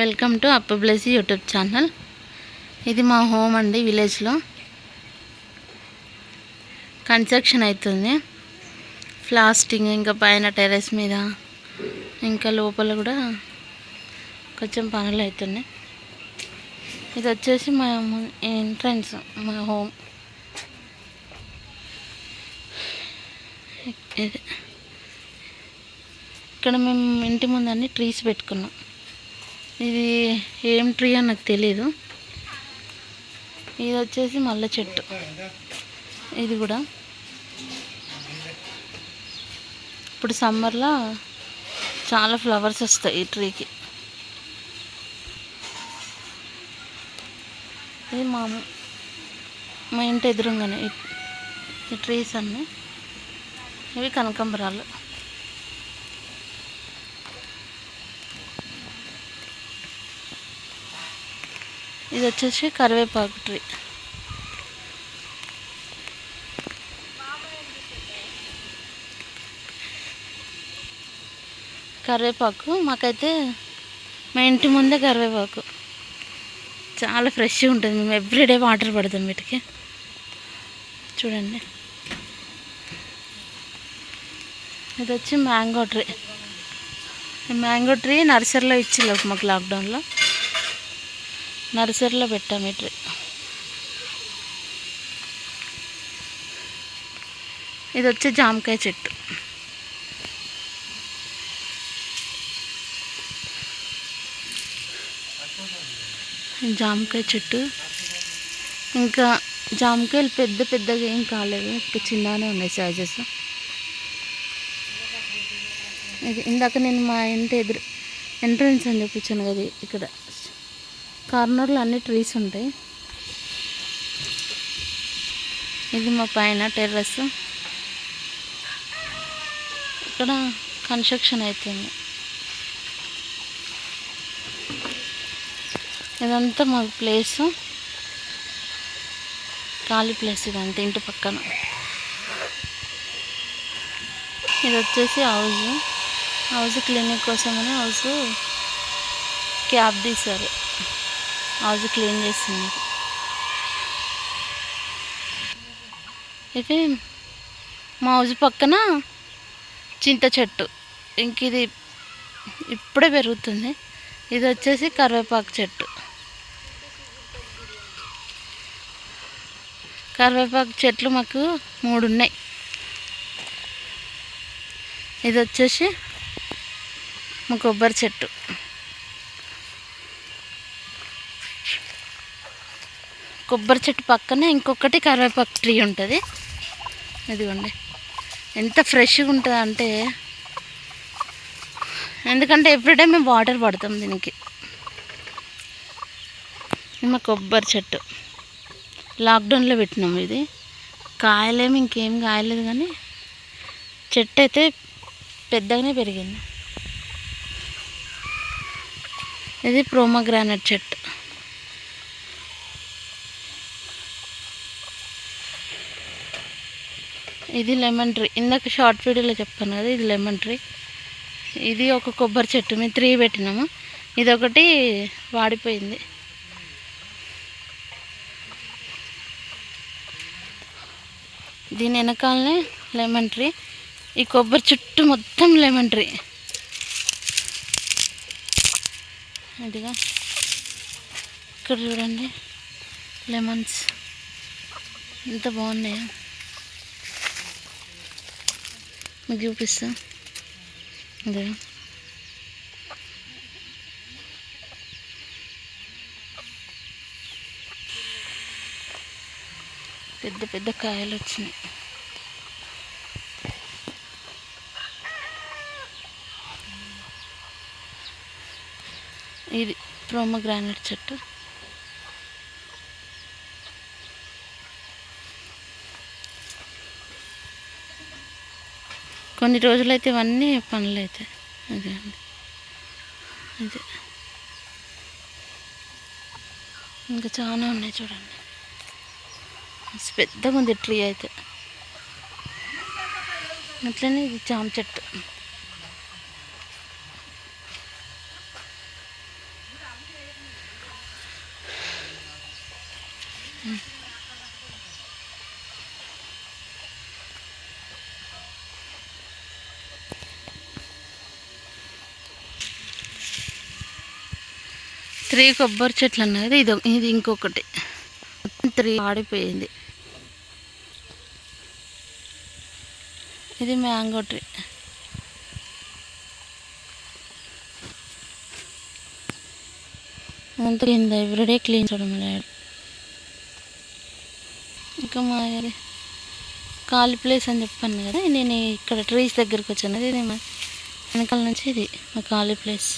Welcome to అప్ప Blessy YouTube channel. ఇది మా హోమ్ అండి. విలేజ్లో కన్స్ట్రక్షన్ అవుతుంది. ప్లాస్టింగ్ ఇంకా పైన టెర్రస్ మీద ఇంకా లోపల కూడా కొంచెం పనులు అవుతున్నాయి. ఇది వచ్చేసి మా ఎంట్రన్స్, మా హోమ్. ఇక్కడ మేము ఇంటి ముందు అన్ని ట్రీస్ పెట్టుకున్నాం. ఇది ఏం ట్రీ అని నాకు తెలీదు. ఇది వచ్చేసి మల్లె చెట్టు. ఇది కూడా ఇప్పుడు సమ్మర్లో చాలా ఫ్లవర్స్ వస్తాయి ఈ ట్రీకి. ఇది మా ఇంటి ఎదురుగానే ఈ ట్రీస్ అన్నీ. ఇవి కనకాంబరాలు. ఇది వచ్చేసి కరివేపాకు ట్రీ. కరివేపాకు మాకైతే మా ఇంటి ముందే కరివేపాకు చాలా ఫ్రెష్గా ఉంటుంది. మేము ఎవ్రీడే వాటర్ పడతాం వీటికి. చూడండి, ఇది వచ్చి మ్యాంగో ట్రీ. మ్యాంగో ట్రీ నర్సరీలో ఇచ్చిల్లు మాకు లాక్డౌన్లో. నర్సరీలో పెట్టాము ఈ ట్రీ. ఇది వచ్చి జామకాయ చెట్టు. జామకాయ చెట్టు. ఇంకా జామకాయలు పెద్ద పెద్దగా ఏం కాలేదు, ఇప్పుడు చిన్నగానే ఉన్నాయి సైజెస్. ఇది ఇందాక నేను మా ఇంటి ఎంట్రన్స్ అని చూపించాను కదా, ఇక్కడ కార్నర్లో అన్ని ట్రీస్ ఉంటాయి. ఇది మా పైన టెర్రస్. ఇక్కడ కన్స్ట్రక్షన్ అవుతుంది. ఇదంతా మా ప్లేసు, ఖాళీ ప్లేస్ ఇదంతా ఇంటి పక్కన. ఇది వచ్చేసి హౌస్ క్లీనింగ్ కోసమని హౌస్ క్యాప్ తీశారు. హౌస్ క్లీన్ చేస్తుంది. ఇది మా హౌస్ పక్కన చింత చెట్టు. ఇంక ఇది ఇప్పుడే పెరుగుతుంది. ఇది వచ్చేసి కరివేపాకు చెట్టు. కరివేపాకు చెట్లు మాకు 3 ఉన్నాయి. ఇది వచ్చేసి మా కొబ్బరి చెట్టు. కొబ్బరి చెట్టు పక్కనే ఇంకొకటి కరివేపాకు ట్రీ ఉంటుంది. ఇదిగోండి ఎంత ఫ్రెష్గా ఉంటుంది అంటే, ఎందుకంటే ఎవ్రీడే మేము వాటర్ పడతాం దీనికి. మా కొబ్బరి చెట్టు లాక్డౌన్లో పెట్టినాము. ఇది కాయలేమి ఇంకేం కాయలేదు, కానీ చెట్టు అయితే పెద్దగానే పెరిగింది. ఇది ప్రోమోగ్రానేట్ చెట్టు. ఇది లెమన్ ట్రీ. ఇందాక షార్ట్ వీడియోలో చెప్పాను కదా, ఇది లెమన్ ట్రీ. ఇది ఒక కొబ్బరి చెట్టు. మేము 3 పెట్టినాము. ఇదొకటి వాడిపోయింది. దీని వెనకాలనే లెమన్ ట్రీ. ఈ కొబ్బరి చుట్టూ మొత్తం లెమన్ ట్రీ. ఇదిగా ఇక్కడ చూడండి లెమన్స్ ఎంత బాగున్నాయో. మీకు చూపిస్తా. అదే పెద్ద పెద్ద కాయలు వచ్చినాయి. ఇది ప్రోమోగ్రానేట్ చెట్టు. కొన్ని రోజులైతే ఇవన్నీ పనులు అవుతాయి. అదే అండి, అదే ఇంకా చాలా ఉన్నాయి చూడండి. పెద్దగా ఉంది ట్రీ అయితే. అట్లనే ఇది జామ చెట్టు. 3 కొబ్బరి చెట్లు ఉన్నాయి కదా, ఇది ఇంకొకటి 3 ఆడిపోయింది. ఇది మ్యాంగో ట్రీ. అంత కింద ఎవ్రీడే క్లీన్ చేయడం డాడీ. ఇంకా మా ఖాళీ ప్లేస్ అని చెప్పాను కదా, నేను ఇక్కడ ట్రీస్ దగ్గరికి వచ్చాను. ఇది మా వెనకాల నుంచి ఇది మా ఖాళీ ప్లేస్.